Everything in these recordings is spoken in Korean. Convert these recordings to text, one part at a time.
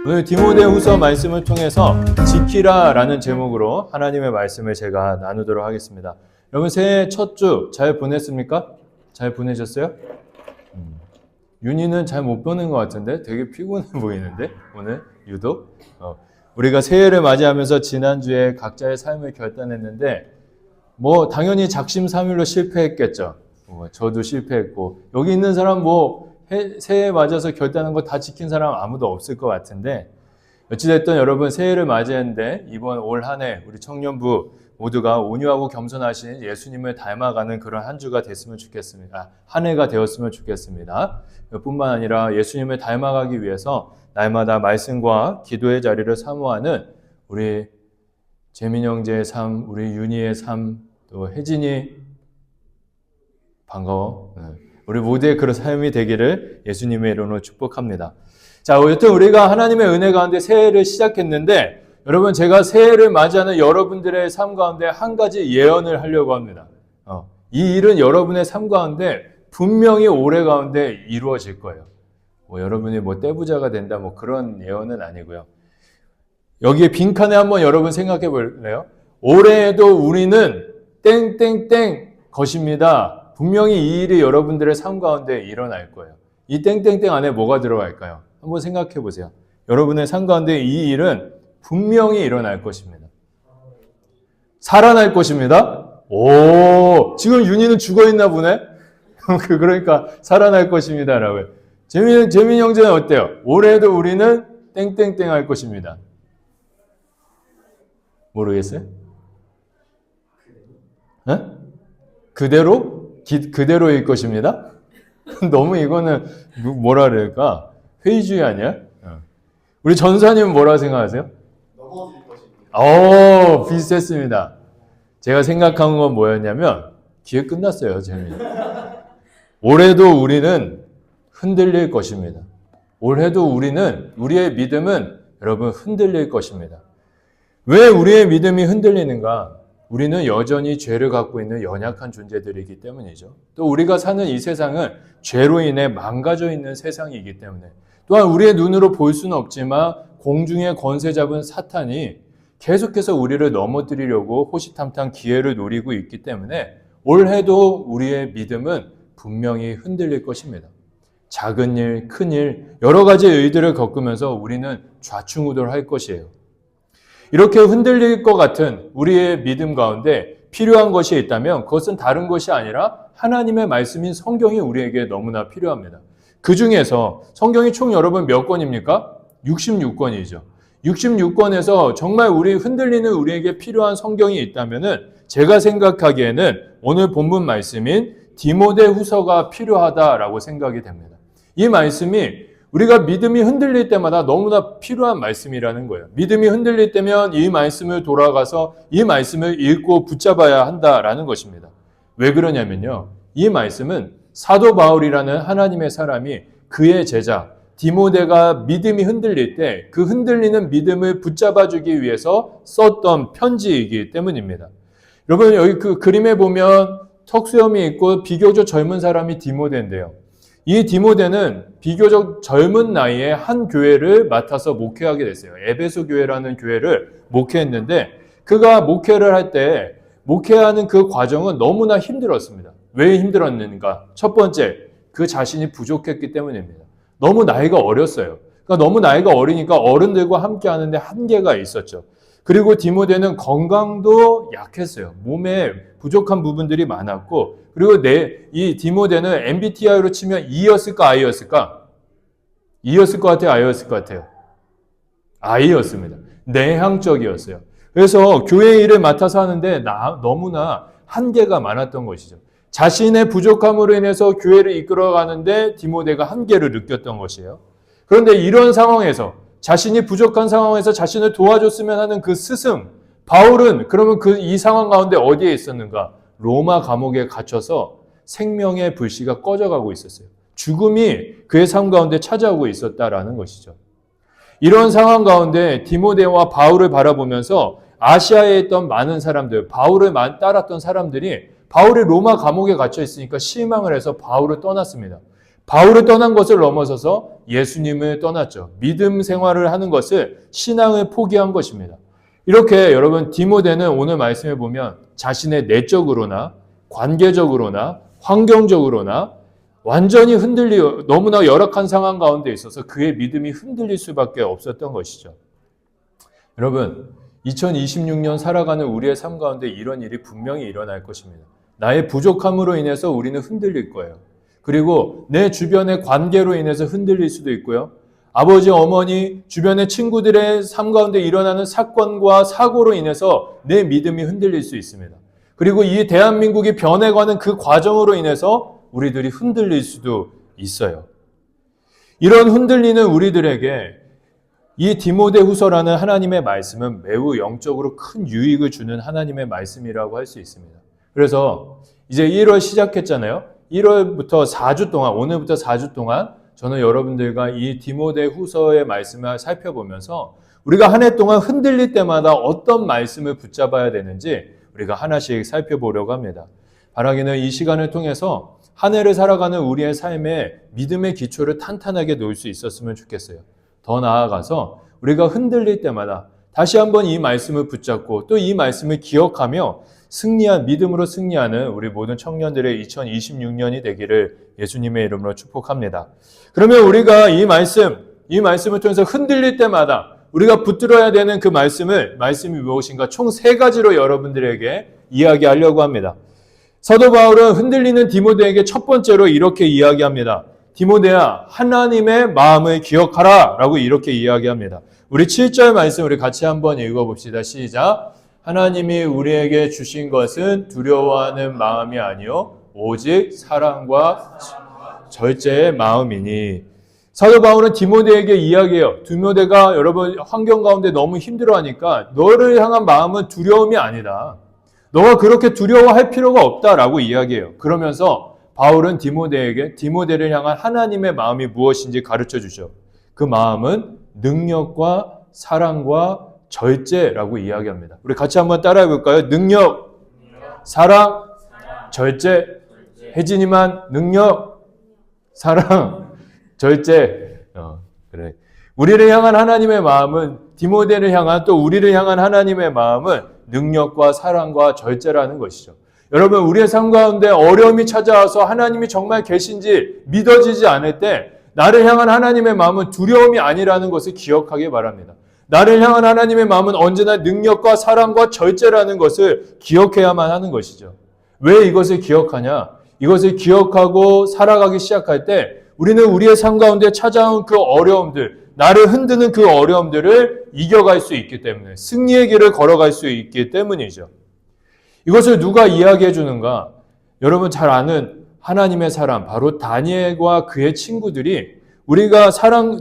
오늘 디모데후서 말씀을 통해서 지키라라는 제목으로 하나님의 말씀을 제가 나누도록 하겠습니다. 여러분 새해 첫 주 잘 보냈습니까? 잘 보내셨어요? 윤희는 잘 못 보는 것 같은데 되게 피곤해 보이는데 오늘 유독 우리가 새해를 맞이하면서 지난주에 각자의 삶을 결단했는데 뭐 당연히 작심삼일로 실패했겠죠. 저도 실패했고 여기 있는 사람 새해 맞아서 결단한 거 다 지킨 사람 아무도 없을 것 같은데 어찌됐든 여러분 새해를 맞이했는데 이번 올 한 해 우리 청년부 모두가 온유하고 겸손하신 예수님을 닮아가는 그런 한 주가 됐으면 좋겠습니다. 한 해가 되었으면 좋겠습니다. 뿐만 아니라 예수님을 닮아가기 위해서 날마다 말씀과 기도의 자리를 사모하는 우리 재민 형제의 삶, 우리 윤희의 삶, 또 혜진이 반가워. 우리 모두의 그런 삶이 되기를 예수님의 이름으로 축복합니다. 자, 여튼 우리가 하나님의 은혜 가운데 새해를 시작했는데 여러분 제가 새해를 맞이하는 여러분들의 삶 가운데 한 가지 예언을 하려고 합니다. 이 일은 여러분의 삶 가운데 분명히 올해 가운데 이루어질 거예요. 여러분이 떼부자가 된다 그런 예언은 아니고요. 여기에 빈칸에 한번 여러분 생각해 볼래요? 올해에도 우리는 땡땡땡 것입니다. 분명히 이 일이 여러분들의 삶 가운데 일어날 거예요. 이 땡땡땡 안에 뭐가 들어갈까요? 한번 생각해 보세요. 여러분의 삶 가운데 이 일은 분명히 일어날 것입니다. 살아날 것입니다. 오, 지금 윤희는 죽어있나 보네? 그러니까 살아날 것입니다라고요. 재민 형제는 어때요? 올해도 우리는 땡땡땡 할 것입니다. 모르겠어요? 그대로일 것입니다? 너무 이거는 뭐라 그럴까? 회의주의 아니야? 우리 전사님은 뭐라고 생각하세요? 넘어질 것입니다. 비슷했습니다. 제가 생각한 건 뭐였냐면 기회 끝났어요. 재민. 올해도 우리는 흔들릴 것입니다. 올해도 우리의 믿음은 여러분 흔들릴 것입니다. 왜 우리의 믿음이 흔들리는가? 우리는 여전히 죄를 갖고 있는 연약한 존재들이기 때문이죠. 또 우리가 사는 이 세상은 죄로 인해 망가져 있는 세상이기 때문에 또한 우리의 눈으로 볼 수는 없지만 공중의 권세 잡은 사탄이 계속해서 우리를 넘어뜨리려고 호시탐탐 기회를 노리고 있기 때문에 올해도 우리의 믿음은 분명히 흔들릴 것입니다. 작은 일, 큰 일, 여러 가지 일들을 겪으면서 우리는 좌충우돌할 것이에요. 이렇게 흔들릴 것 같은 우리의 믿음 가운데 필요한 것이 있다면 그것은 다른 것이 아니라 하나님의 말씀인 성경이 우리에게 너무나 필요합니다. 그 중에서 성경이 총 여러분 몇 권입니까? 66권이죠. 66권에서 정말 흔들리는 우리에게 필요한 성경이 있다면 제가 생각하기에는 오늘 본문 말씀인 디모데후서가 필요하다라고 생각이 됩니다. 이 말씀이 우리가 믿음이 흔들릴 때마다 너무나 필요한 말씀이라는 거예요. 믿음이 흔들릴 때면 이 말씀을 돌아가서 이 말씀을 읽고 붙잡아야 한다라는 것입니다. 왜 그러냐면요. 이 말씀은 사도 바울이라는 하나님의 사람이 그의 제자 디모데가 믿음이 흔들릴 때 그 흔들리는 믿음을 붙잡아주기 위해서 썼던 편지이기 때문입니다. 여러분 여기 그 그림에 보면 턱수염이 있고 비교적 젊은 사람이 디모데인데요. 이 디모데는 비교적 젊은 나이에 한 교회를 맡아서 목회하게 됐어요. 에베소 교회라는 교회를 목회했는데 그가 목회를 할 때 목회하는 그 과정은 너무나 힘들었습니다. 왜 힘들었는가? 첫 번째, 그 자신이 부족했기 때문입니다. 너무 나이가 어렸어요. 그러니까 너무 나이가 어리니까 어른들과 함께 하는데 한계가 있었죠. 그리고 디모데는 건강도 약했어요. 몸에 부족한 부분들이 많았고 그리고 이 디모데는 MBTI로 치면 E였을까 I였을까? E였을 것 같아요? I였을 것 같아요? I였습니다. 내향적이었어요. 그래서 교회 일을 맡아서 하는데 너무나 한계가 많았던 것이죠. 자신의 부족함으로 인해서 교회를 이끌어가는데 디모데가 한계를 느꼈던 것이에요. 그런데 이런 상황에서 자신이 부족한 상황에서 자신을 도와줬으면 하는 그 스승 바울은 그러면 이 상황 가운데 어디에 있었는가? 로마 감옥에 갇혀서 생명의 불씨가 꺼져가고 있었어요. 죽음이 그의 삶 가운데 찾아오고 있었다라는 것이죠. 이런 상황 가운데 디모데와 바울을 바라보면서 아시아에 있던 많은 사람들, 바울을 따랐던 사람들이 바울이 로마 감옥에 갇혀 있으니까 실망을 해서 바울을 떠났습니다. 바울을 떠난 것을 넘어서서 예수님을 떠났죠. 믿음 생활을 하는 것을 신앙을 포기한 것입니다. 이렇게 여러분 디모데는 오늘 말씀해 보면 자신의 내적으로나 관계적으로나 환경적으로나 완전히 너무나 열악한 상황 가운데 있어서 그의 믿음이 흔들릴 수밖에 없었던 것이죠. 여러분 2026년 살아가는 우리의 삶 가운데 이런 일이 분명히 일어날 것입니다. 나의 부족함으로 인해서 우리는 흔들릴 거예요. 그리고 내 주변의 관계로 인해서 흔들릴 수도 있고요. 아버지, 어머니, 주변의 친구들의 삶 가운데 일어나는 사건과 사고로 인해서 내 믿음이 흔들릴 수 있습니다. 그리고 이 대한민국이 변해가는 그 과정으로 인해서 우리들이 흔들릴 수도 있어요. 이런 흔들리는 우리들에게 이 디모데후서라는 하나님의 말씀은 매우 영적으로 큰 유익을 주는 하나님의 말씀이라고 할 수 있습니다. 그래서 이제 1월 시작했잖아요. 1월부터 4주 동안, 오늘부터 4주 동안 저는 여러분들과 이 디모데후서의 말씀을 살펴보면서 우리가 한 해 동안 흔들릴 때마다 어떤 말씀을 붙잡아야 되는지 우리가 하나씩 살펴보려고 합니다. 바라기는 이 시간을 통해서 한 해를 살아가는 우리의 삶에 믿음의 기초를 탄탄하게 놓을 수 있었으면 좋겠어요. 더 나아가서 우리가 흔들릴 때마다 다시 한번 이 말씀을 붙잡고 또 이 말씀을 기억하며 믿음으로 승리하는 우리 모든 청년들의 2026년이 되기를 예수님의 이름으로 축복합니다. 그러면 우리가 이 말씀을 통해서 흔들릴 때마다 우리가 붙들어야 되는 그 말씀이 무엇인가 총 3가지로 여러분들에게 이야기하려고 합니다. 사도 바울은 흔들리는 디모데에게 첫 번째로 이렇게 이야기합니다. 디모데야, 하나님의 마음을 기억하라 라고 이렇게 이야기합니다. 우리 7절 말씀 우리 같이 한번 읽어봅시다. 시작. 하나님이 우리에게 주신 것은 두려워하는 마음이 아니요 오직 사랑과 절제의 마음이니. 사도 바울은 디모데에게 이야기해요. 디모데가 여러분 환경 가운데 너무 힘들어하니까 너를 향한 마음은 두려움이 아니다. 너가 그렇게 두려워할 필요가 없다라고 이야기해요. 그러면서 바울은 디모데를 향한 하나님의 마음이 무엇인지 가르쳐 주죠. 그 마음은 능력과 사랑과 절제라고 이야기합니다. 우리 같이 한번 따라해 볼까요? 능력, 사랑, 절제. 혜진이만 능력, 사랑, 절제. 그래. 우리를 향한 하나님의 마음은 디모데를 향한 또 우리를 향한 하나님의 마음은 능력과 사랑과 절제라는 것이죠. 여러분 우리의 삶 가운데 어려움이 찾아와서 하나님이 정말 계신지 믿어지지 않을 때 나를 향한 하나님의 마음은 두려움이 아니라는 것을 기억하기 바랍니다. 나를 향한 하나님의 마음은 언제나 능력과 사랑과 절제라는 것을 기억해야만 하는 것이죠. 왜 이것을 기억하냐? 이것을 기억하고 살아가기 시작할 때 우리는 우리의 삶 가운데 찾아온 그 어려움들, 나를 흔드는 그 어려움들을 이겨갈 수 있기 때문에 승리의 길을 걸어갈 수 있기 때문이죠. 이것을 누가 이야기해 주는가? 여러분 잘 아는 하나님의 사람, 바로 다니엘과 그의 친구들이 우리가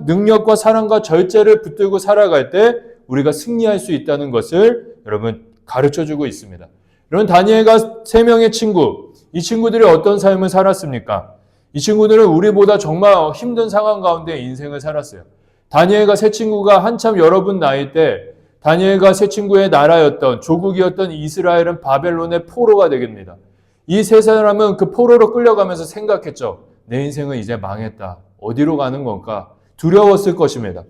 능력과 사랑과 절제를 붙들고 살아갈 때 우리가 승리할 수 있다는 것을 여러분 가르쳐주고 있습니다. 여러분 다니엘과 3명의 친구, 이 친구들이 어떤 삶을 살았습니까? 이 친구들은 우리보다 정말 힘든 상황 가운데 인생을 살았어요. 다니엘과 세 친구가 한참 여러분 나이 때 다니엘과 세 친구의 나라였던 조국이었던 이스라엘은 바벨론의 포로가 되겠습니다. 이 세 사람은 그 포로로 끌려가면서 생각했죠. 내 인생은 이제 망했다. 어디로 가는 건가? 두려웠을 것입니다.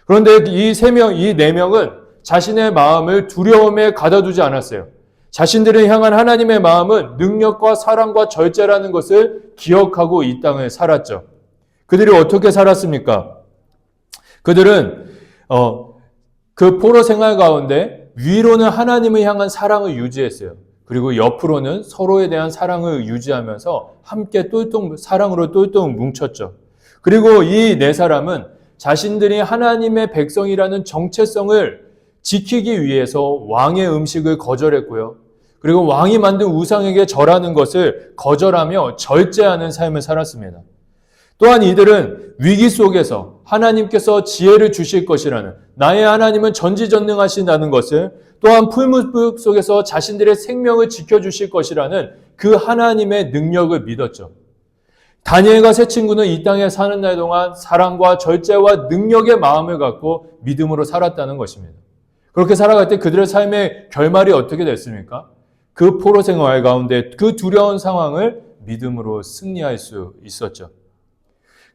그런데 이 4명은 자신의 마음을 두려움에 가둬두지 않았어요. 자신들을 향한 하나님의 마음은 능력과 사랑과 절제라는 것을 기억하고 이 땅을 살았죠. 그들이 어떻게 살았습니까? 그들은 그 포로 생활 가운데 위로는 하나님을 향한 사랑을 유지했어요. 그리고 옆으로는 서로에 대한 사랑을 유지하면서 함께 사랑으로 똘똘 뭉쳤죠. 그리고 이 4사람은 자신들이 하나님의 백성이라는 정체성을 지키기 위해서 왕의 음식을 거절했고요. 그리고 왕이 만든 우상에게 절하는 것을 거절하며 절제하는 삶을 살았습니다. 또한 이들은 위기 속에서 하나님께서 지혜를 주실 것이라는, 나의 하나님은 전지전능하신다는 것을, 또한 풀무불 속에서 자신들의 생명을 지켜주실 것이라는 그 하나님의 능력을 믿었죠. 다니엘과 세 친구는 이 땅에 사는 날 동안 사랑과 절제와 능력의 마음을 갖고 믿음으로 살았다는 것입니다. 그렇게 살아갈 때 그들의 삶의 결말이 어떻게 됐습니까? 그 포로 생활 가운데 그 두려운 상황을 믿음으로 승리할 수 있었죠.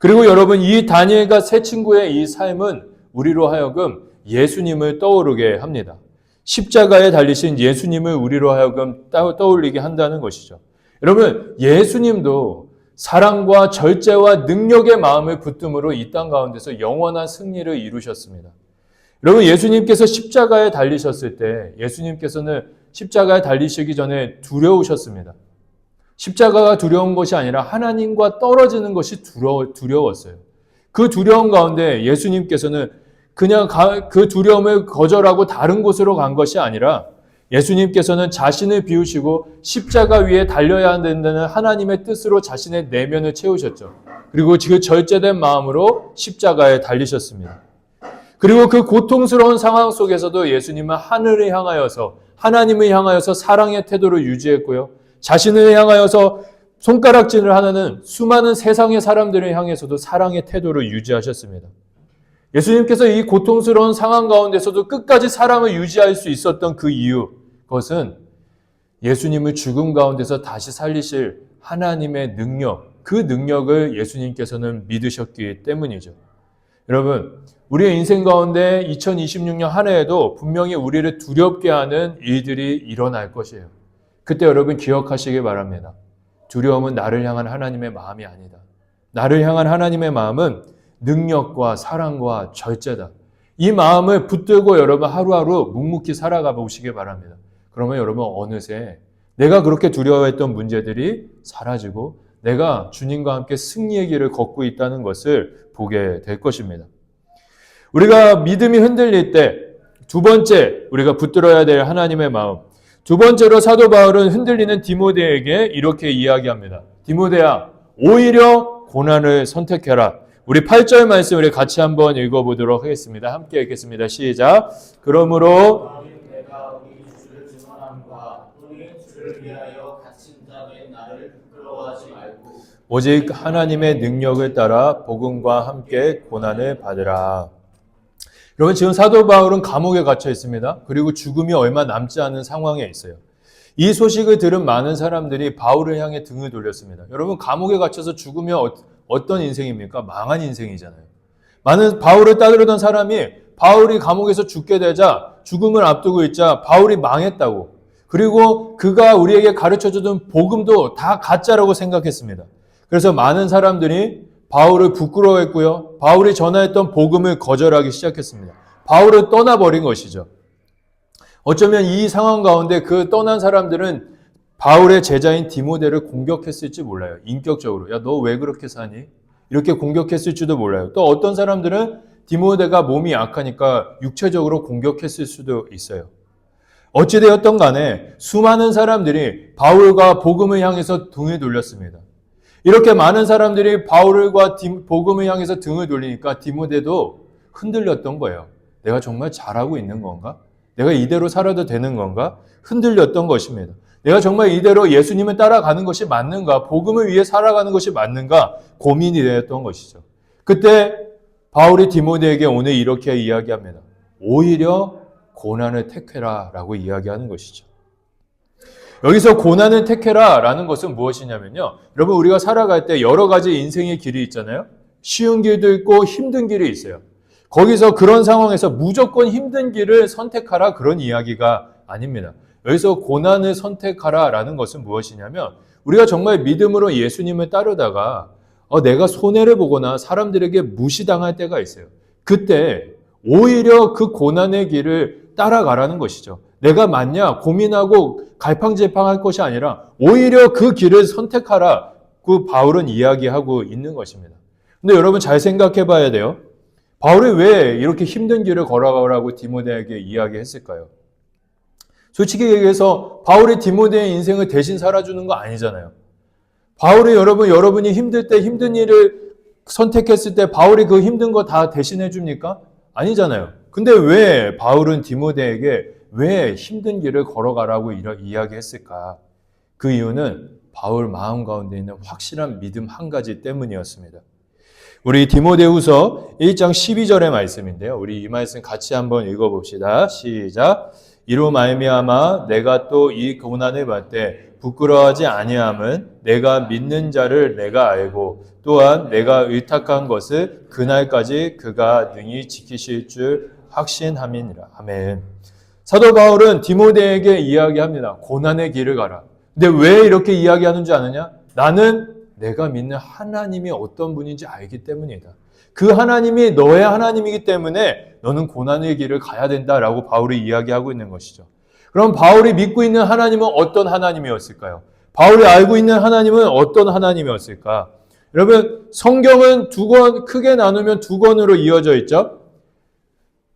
그리고 여러분, 이 다니엘과 세 친구의 이 삶은 우리로 하여금 예수님을 떠오르게 합니다. 십자가에 달리신 예수님을 우리로 하여금 떠올리게 한다는 것이죠. 여러분, 예수님도 사랑과 절제와 능력의 마음을 붙듦으로 이 땅 가운데서 영원한 승리를 이루셨습니다. 여러분, 예수님께서 십자가에 달리셨을 때 예수님께서는 십자가에 달리시기 전에 두려우셨습니다. 십자가가 두려운 것이 아니라 하나님과 떨어지는 것이 두려웠어요. 그 두려움 가운데 예수님께서는 그냥 그 두려움을 거절하고 다른 곳으로 간 것이 아니라 예수님께서는 자신을 비우시고 십자가 위에 달려야 된다는 하나님의 뜻으로 자신의 내면을 채우셨죠. 그리고 그 절제된 마음으로 십자가에 달리셨습니다. 그리고 그 고통스러운 상황 속에서도 예수님은 하늘을 향하여서 하나님을 향하여서 사랑의 태도를 유지했고요. 자신을 향하여서 손가락질을 하는 수많은 세상의 사람들을 향해서도 사랑의 태도를 유지하셨습니다. 예수님께서 이 고통스러운 상황 가운데서도 끝까지 사랑을 유지할 수 있었던 그 이유, 그것은 예수님을 죽음 가운데서 다시 살리실 하나님의 능력, 그 능력을 예수님께서는 믿으셨기 때문이죠. 여러분, 우리의 인생 가운데 2026년 한 해에도 분명히 우리를 두렵게 하는 일들이 일어날 것이에요. 그때 여러분 기억하시기 바랍니다. 두려움은 나를 향한 하나님의 마음이 아니다. 나를 향한 하나님의 마음은 능력과 사랑과 절제다. 이 마음을 붙들고 여러분 하루하루 묵묵히 살아가 보시기 바랍니다. 그러면 여러분 어느새 내가 그렇게 두려워했던 문제들이 사라지고 내가 주님과 함께 승리의 길을 걷고 있다는 것을 보게 될 것입니다. 우리가 믿음이 흔들릴 때 두 번째 우리가 붙들어야 될 하나님의 마음, 두 번째로 사도 바울은 흔들리는 디모데에게 이렇게 이야기합니다. 디모데야, 오히려 고난을 선택해라. 우리 8절 말씀 우리 같이 한번 읽어보도록 하겠습니다. 함께 읽겠습니다. 시작. 그러므로 내가 우리 주를 증언함과 또는 주를 위하여 갇힌 자의 나를 부끄러워하지 말고 오직 하나님의 능력을 따라 복음과 함께 고난을 받으라. 여러분, 지금 사도 바울은 감옥에 갇혀 있습니다. 그리고 죽음이 얼마 남지 않은 상황에 있어요. 이 소식을 들은 많은 사람들이 바울을 향해 등을 돌렸습니다. 여러분, 감옥에 갇혀서 죽으면 어떤 인생입니까? 망한 인생이잖아요. 많은 바울을 따르던 사람이 바울이 감옥에서 죽게 되자, 죽음을 앞두고 있자 바울이 망했다고, 그리고 그가 우리에게 가르쳐주던 복음도 다 가짜라고 생각했습니다. 그래서 많은 사람들이 바울을 부끄러워했고요. 바울이 전하였던 복음을 거절하기 시작했습니다. 바울을 떠나버린 것이죠. 어쩌면 이 상황 가운데 그 떠난 사람들은 바울의 제자인 디모데를 공격했을지 몰라요. 인격적으로. 야, 너 왜 그렇게 사니? 이렇게 공격했을지도 몰라요. 또 어떤 사람들은 디모데가 몸이 약하니까 육체적으로 공격했을 수도 있어요. 어찌되었던 간에 수많은 사람들이 바울과 복음을 향해서 등을 돌렸습니다. 이렇게 많은 사람들이 바울과 복음을 향해서 등을 돌리니까 디모데도 흔들렸던 거예요. 내가 정말 잘하고 있는 건가? 내가 이대로 살아도 되는 건가? 흔들렸던 것입니다. 내가 정말 이대로 예수님을 따라가는 것이 맞는가? 복음을 위해 살아가는 것이 맞는가? 고민이 되었던 것이죠. 그때 바울이 디모데에게 오늘 이렇게 이야기합니다. 오히려 고난을 택해라 라고 이야기하는 것이죠. 여기서 고난을 택해라 라는 것은 무엇이냐면요. 여러분, 우리가 살아갈 때 여러 가지 인생의 길이 있잖아요. 쉬운 길도 있고 힘든 길이 있어요. 거기서 그런 상황에서 무조건 힘든 길을 선택하라 그런 이야기가 아닙니다. 여기서 고난을 선택하라 라는 것은 무엇이냐면 우리가 정말 믿음으로 예수님을 따르다가 내가 손해를 보거나 사람들에게 무시당할 때가 있어요. 그때 오히려 그 고난의 길을 따라가라는 것이죠. 내가 맞냐 고민하고 갈팡질팡할 것이 아니라 오히려 그 길을 선택하라. 그 바울은 이야기하고 있는 것입니다. 근데 여러분 잘 생각해 봐야 돼요. 바울이 왜 이렇게 힘든 길을 걸어가라고 디모데에게 이야기했을까요? 솔직히 얘기해서 바울이 디모데의 인생을 대신 살아주는 거 아니잖아요. 바울이 여러분이 힘들 때 힘든 일을 선택했을 때 바울이 그 힘든 거 다 대신해 줍니까? 아니잖아요. 근데 왜 바울은 디모데에게 왜 힘든 길을 걸어가라고 이야기했을까? 그 이유는 바울 마음 가운데 있는 확실한 믿음 한 가지 때문이었습니다. 우리 디모데후서 1장 12절의 말씀인데요. 우리 이 말씀 같이 한번 읽어봅시다. 시작. 이로 말미암아 내가 또 이 고난을 받을 때 부끄러워하지 아니함은 내가 믿는 자를 내가 알고 또한 내가 의탁한 것을 그날까지 그가 능히 지키실 줄 확신함이니라. 아멘. 사도 바울은 디모데에게 이야기합니다. 고난의 길을 가라. 근데 왜 이렇게 이야기하는 줄 아느냐? 나는 내가 믿는 하나님이 어떤 분인지 알기 때문이다. 그 하나님이 너의 하나님이기 때문에 너는 고난의 길을 가야 된다라고 바울이 이야기하고 있는 것이죠. 그럼 바울이 믿고 있는 하나님은 어떤 하나님이었을까요? 바울이 알고 있는 하나님은 어떤 하나님이었을까? 여러분, 성경은 크게 나누면 두 권으로 이어져 있죠.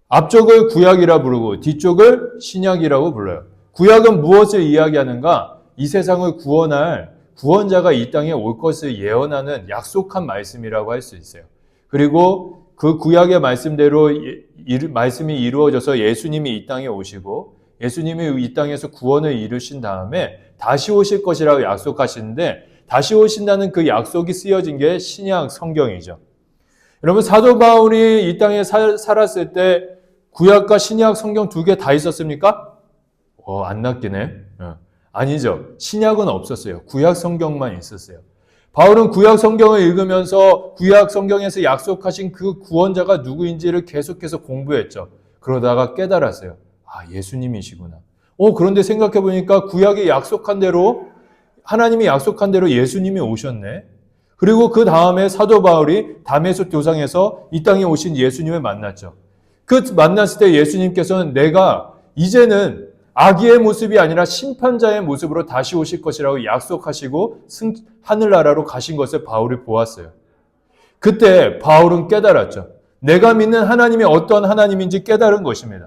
앞쪽을 구약이라 부르고 뒤쪽을 신약이라고 불러요. 구약은 무엇을 이야기하는가? 이 세상을 구원할 구원자가 이 땅에 올 것을 예언하는 약속한 말씀이라고 할 수 있어요. 그리고 그 구약의 말씀대로 말씀이 이루어져서 예수님이 이 땅에 오시고 예수님이 이 땅에서 구원을 이루신 다음에 다시 오실 것이라고 약속하시는데 다시 오신다는 그 약속이 쓰여진 게 신약 성경이죠. 여러분, 사도 바울이 이 땅에 살았을 때 구약과 신약 성경 두 개 다 있었습니까? 안 낚이네. 아니죠. 신약은 없었어요. 구약 성경만 있었어요. 바울은 구약 성경을 읽으면서 구약 성경에서 약속하신 그 구원자가 누구인지를 계속해서 공부했죠. 그러다가 깨달았어요. 예수님이시구나. 그런데 생각해 보니까 구약이 약속한 대로 하나님이 약속한 대로 예수님이 오셨네. 그리고 그 다음에 사도 바울이 다메섹 도상에서 이 땅에 오신 예수님을 만났죠. 그 만났을 때 예수님께서는 내가 이제는 아기의 모습이 아니라 심판자의 모습으로 다시 오실 것이라고 약속하시고 하늘나라로 가신 것을 바울이 보았어요. 그때 바울은 깨달았죠. 내가 믿는 하나님이 어떤 하나님인지 깨달은 것입니다.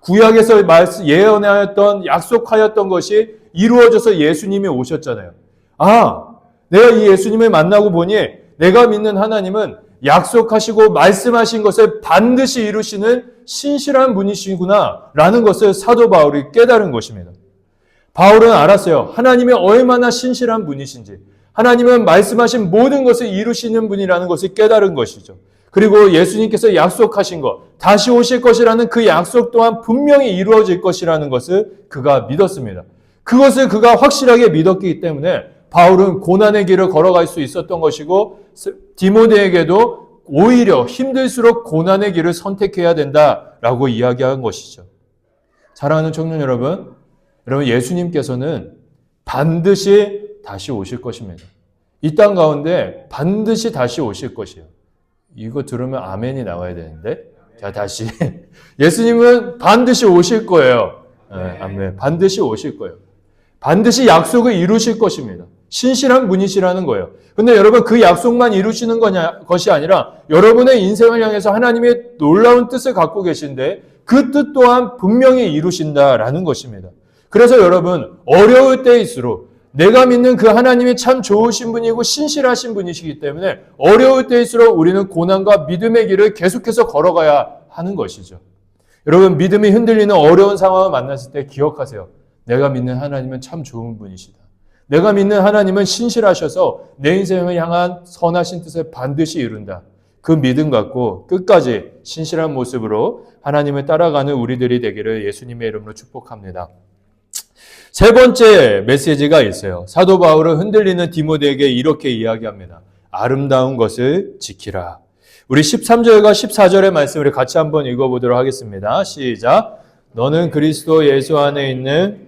구약에서 예언하였던 약속하였던 것이 이루어져서 예수님이 오셨잖아요. 내가 이 예수님을 만나고 보니 내가 믿는 하나님은 약속하시고 말씀하신 것을 반드시 이루시는 신실한 분이시구나 라는 것을 사도 바울이 깨달은 것입니다. 바울은 알았어요. 하나님이 얼마나 신실한 분이신지, 하나님은 말씀하신 모든 것을 이루시는 분이라는 것을 깨달은 것이죠. 그리고 예수님께서 약속하신 것, 다시 오실 것이라는 그 약속 또한 분명히 이루어질 것이라는 것을 그가 믿었습니다. 그것을 그가 확실하게 믿었기 때문에 바울은 고난의 길을 걸어갈 수 있었던 것이고 디모데에게도 오히려 힘들수록 고난의 길을 선택해야 된다라고 이야기한 것이죠. 사랑하는 청년 여러분, 예수님께서는 반드시 다시 오실 것입니다. 이 땅 가운데 반드시 다시 오실 것이에요. 이거 들으면 아멘이 나와야 되는데. 자, 다시. 예수님은 반드시 오실 거예요. 아멘. 반드시 오실 거예요. 반드시 약속을 이루실 것입니다. 신실한 분이시라는 거예요. 근데 여러분, 그 약속만 이루시는 것이 아니라 여러분의 인생을 향해서 하나님의 놀라운 뜻을 갖고 계신데 그 뜻 또한 분명히 이루신다라는 것입니다. 그래서 여러분, 어려울 때일수록 내가 믿는 그 하나님이 참 좋으신 분이고 신실하신 분이시기 때문에 어려울 때일수록 우리는 고난과 믿음의 길을 계속해서 걸어가야 하는 것이죠. 여러분, 믿음이 흔들리는 어려운 상황을 만났을 때 기억하세요. 내가 믿는 하나님은 참 좋은 분이시다. 내가 믿는 하나님은 신실하셔서 내 인생을 향한 선하신 뜻을 반드시 이룬다. 그 믿음 갖고 끝까지 신실한 모습으로 하나님을 따라가는 우리들이 되기를 예수님의 이름으로 축복합니다. 세 번째 메시지가 있어요. 사도 바울은 흔들리는 디모데에게 이렇게 이야기합니다. 아름다운 것을 지키라. 우리 13절과 14절의 말씀을 같이 한번 읽어보도록 하겠습니다. 시작. 너는 그리스도 예수 안에 있는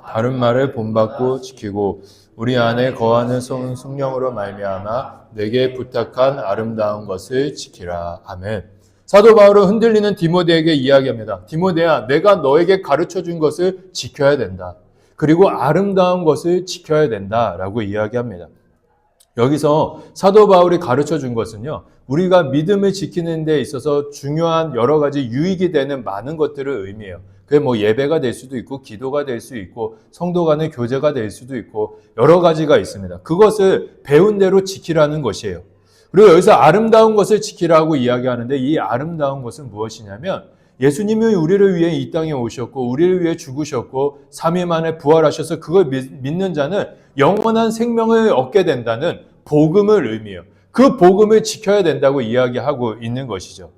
바른 말을 본받고 지키고 우리 안에 거하는 성령으로 말미암아 내게 부탁한 아름다운 것을 지키라. 아멘. 사도 바울은 흔들리는 디모데에게 이야기합니다. 디모데야, 내가 너에게 가르쳐준 것을 지켜야 된다. 그리고 아름다운 것을 지켜야 된다라고 이야기합니다. 여기서 사도 바울이 가르쳐준 것은요, 우리가 믿음을 지키는 데 있어서 중요한 여러 가지 유익이 되는 많은 것들을 의미해요. 그게 예배가 될 수도 있고 기도가 될 수 있고 성도 간의 교제가 될 수도 있고 여러 가지가 있습니다. 그것을 배운 대로 지키라는 것이에요. 그리고 여기서 아름다운 것을 지키라고 이야기하는데 이 아름다운 것은 무엇이냐면 예수님이 우리를 위해 이 땅에 오셨고 우리를 위해 죽으셨고 3일 만에 부활하셔서 그걸 믿는 자는 영원한 생명을 얻게 된다는 복음을 의미해요. 그 복음을 지켜야 된다고 이야기하고 있는 것이죠.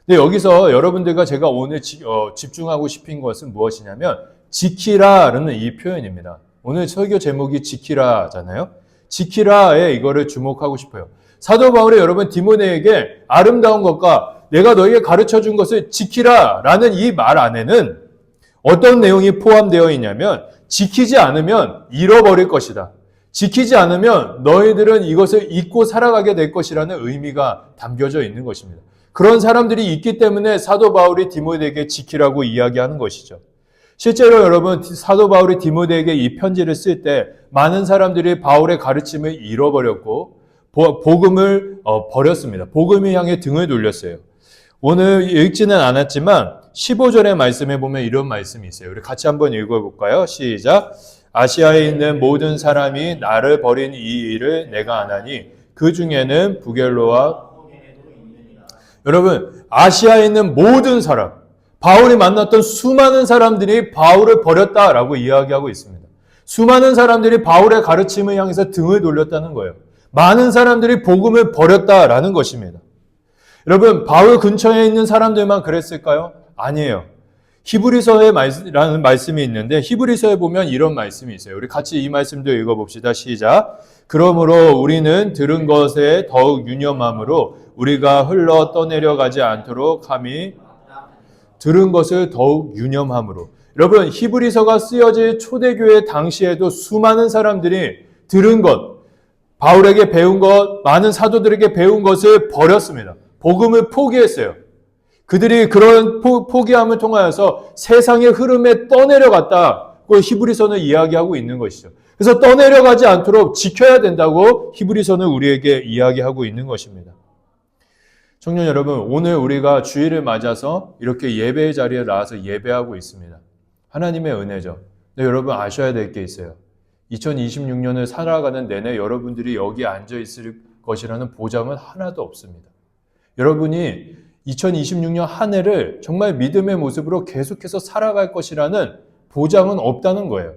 근데 여기서 여러분들과 제가 오늘 집중하고 싶은 것은 무엇이냐면 지키라라는 이 표현입니다. 오늘 설교 제목이 지키라잖아요. 지키라에 이거를 주목하고 싶어요. 사도 바울이 여러분 디모데에게 아름다운 것과 내가 너에게 가르쳐준 것을 지키라라는 이 말 안에는 어떤 내용이 포함되어 있냐면 지키지 않으면 잃어버릴 것이다. 지키지 않으면 너희들은 이것을 잊고 살아가게 될 것이라는 의미가 담겨져 있는 것입니다. 그런 사람들이 있기 때문에 사도 바울이 디모데에게 지키라고 이야기하는 것이죠. 실제로 여러분 사도 바울이 디모데에게 이 편지를 쓸 때 많은 사람들이 바울의 가르침을 잃어버렸고 복음을 버렸습니다. 복음을 향해 등을 돌렸어요. 오늘 읽지는 않았지만 15절의 말씀에 보면 이런 말씀이 있어요. 우리 같이 한번 읽어볼까요? 시작. 아시아에 있는 모든 사람이 나를 버린 이 일을 내가 아나니 그 중에는 부겔로와 여러분 아시아에 있는 모든 사람 바울이 만났던 수많은 사람들이 바울을 버렸다라고 이야기하고 있습니다. 수많은 사람들이 바울의 가르침을 향해서 등을 돌렸다는 거예요. 많은 사람들이 복음을 버렸다라는 것입니다. 여러분 바울 근처에 있는 사람들만 그랬을까요? 아니에요. 히브리서에 라는 말씀이 있는데 히브리서에 보면 이런 말씀이 있어요. 우리 같이 이 말씀도 읽어봅시다. 시작. 그러므로 우리는 들은 것에 더욱 유념함으로 우리가 흘러 떠내려가지 않도록 함이 들은 것을 더욱 유념함으로. 여러분 히브리서가 쓰여질 초대교회 당시에도 수많은 사람들이 들은 것, 바울에게 배운 것, 많은 사도들에게 배운 것을 버렸습니다. 복음을 포기했어요. 그들이 그런 포기함을 통하여서 세상의 흐름에 떠내려갔다고 히브리서는 이야기하고 있는 것이죠. 그래서 떠내려가지 않도록 지켜야 된다고 히브리서는 우리에게 이야기하고 있는 것입니다. 청년 여러분, 오늘 우리가 주일을 맞아서 이렇게 예배의 자리에 나와서 예배하고 있습니다. 하나님의 은혜죠. 근데 여러분 아셔야 될 게 있어요. 2026년을 살아가는 내내 여러분들이 여기 앉아 있을 것이라는 보장은 하나도 없습니다. 여러분이 2026년 한 해를 정말 믿음의 모습으로 계속해서 살아갈 것이라는 보장은 없다는 거예요.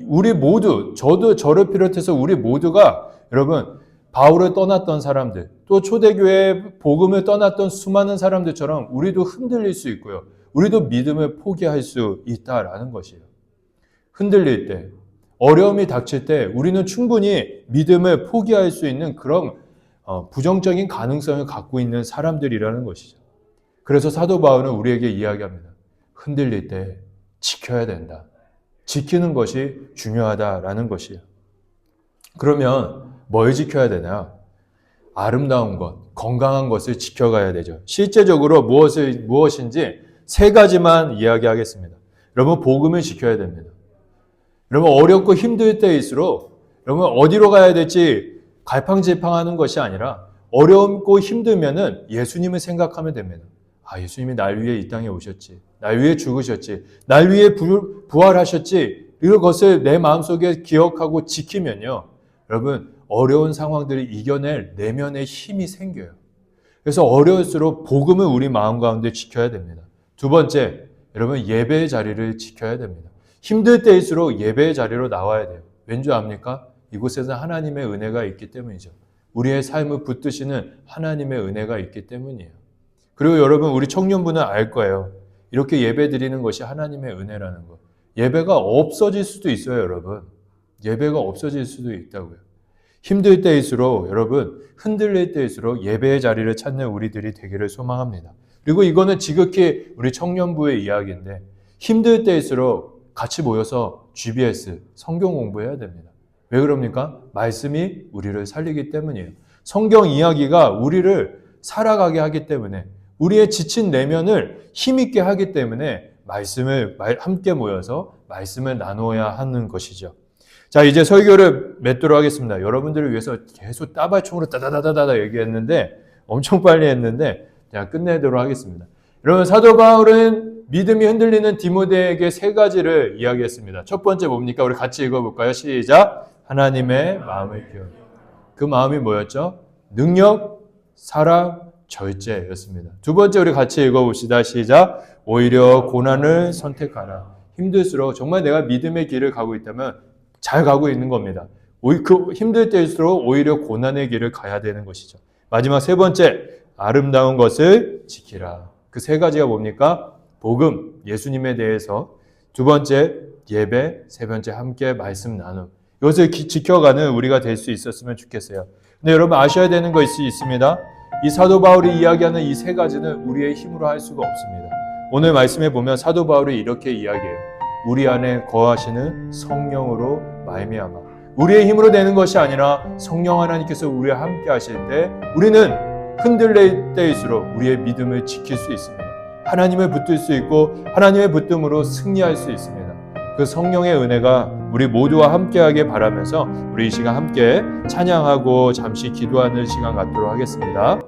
우리 모두, 저도 저를 비롯해서 우리 모두가 여러분 바울을 떠났던 사람들, 또 초대교회 복음을 떠났던 수많은 사람들처럼 우리도 흔들릴 수 있고요. 우리도 믿음을 포기할 수 있다라는 것이에요. 흔들릴 때, 어려움이 닥칠 때 우리는 충분히 믿음을 포기할 수 있는 그런 부정적인 가능성을 갖고 있는 사람들이라는 것이죠. 그래서 사도 바울은 우리에게 이야기합니다. 흔들릴 때 지켜야 된다. 지키는 것이 중요하다라는 것이에요. 그러면 뭘 지켜야 되냐? 아름다운 것, 건강한 것을 지켜가야 되죠. 실제적으로 무엇인지 세 가지만 이야기하겠습니다. 여러분 복음을 지켜야 됩니다. 여러분 어렵고 힘들 때일수록 여러분 어디로 가야 될지 갈팡질팡하는 것이 아니라 어렵고 힘들면은 예수님을 생각하면 됩니다. 아, 예수님이 날 위해 이 땅에 오셨지. 날 위해 죽으셨지. 날 위해 부활하셨지. 이것을 내 마음속에 기억하고 지키면요. 여러분 어려운 상황들을 이겨낼 내면의 힘이 생겨요. 그래서 어려울수록 복음을 우리 마음 가운데 지켜야 됩니다. 두 번째, 여러분 예배의 자리를 지켜야 됩니다. 힘들 때일수록 예배의 자리로 나와야 돼요. 왠지 압니까? 이곳에서 하나님의 은혜가 있기 때문이죠. 우리의 삶을 붙드시는 하나님의 은혜가 있기 때문이에요. 그리고 여러분 우리 청년분은 알 거예요. 이렇게 예배 드리는 것이 하나님의 은혜라는 것. 예배가 없어질 수도 있어요, 여러분. 예배가 없어질 수도 있다고요. 힘들 때일수록 여러분 흔들릴 때일수록 예배의 자리를 찾는 우리들이 되기를 소망합니다. 그리고 이거는 지극히 우리 청년부의 이야기인데 힘들 때일수록 같이 모여서 GBS 성경 공부해야 됩니다. 왜 그럽니까? 말씀이 우리를 살리기 때문이에요. 성경 이야기가 우리를 살아가게 하기 때문에 우리의 지친 내면을 힘있게 하기 때문에 말씀을 함께 모여서 말씀을 나누어야 하는 것이죠. 자, 이제 설교를 맺도록 하겠습니다. 여러분들을 위해서 계속 따발총으로 따다다다다 얘기했는데 엄청 빨리 했는데 제가 끝내도록 하겠습니다. 여러분 사도 바울은 믿음이 흔들리는 디모데에게 세 가지를 이야기했습니다. 첫 번째 뭡니까? 우리 같이 읽어볼까요? 시작. 하나님의 마음을 기억. 그 마음이 뭐였죠? 능력, 사랑, 절제였습니다. 두 번째 우리 같이 읽어봅시다. 시작. 오히려 고난을 선택하라. 힘들수록 정말 내가 믿음의 길을 가고 있다면 잘 가고 있는 겁니다. 그 힘들 때일수록 오히려 고난의 길을 가야 되는 것이죠. 마지막 세 번째, 아름다운 것을 지키라. 그 세 가지가 뭡니까? 복음, 예수님에 대해서 두 번째, 예배. 세 번째, 함께 말씀 나눔. 이것을 지켜가는 우리가 될 수 있었으면 좋겠어요. 근데 여러분 아셔야 되는 것이 있습니다. 이 사도 바울이 이야기하는 이 세 가지는 우리의 힘으로 할 수가 없습니다. 오늘 말씀에 보면 사도 바울이 이렇게 이야기해요. 우리 안에 거하시는 성령으로 말미암아. 우리의 힘으로 되는 것이 아니라 성령 하나님께서 우리와 함께 하실 때 우리는 흔들릴 때일수록 우리의 믿음을 지킬 수 있습니다. 하나님을 붙들 수 있고 하나님의 붙듦으로 승리할 수 있습니다. 그 성령의 은혜가 우리 모두와 함께하길 바라면서 우리 이 시간 함께 찬양하고 잠시 기도하는 시간 갖도록 하겠습니다.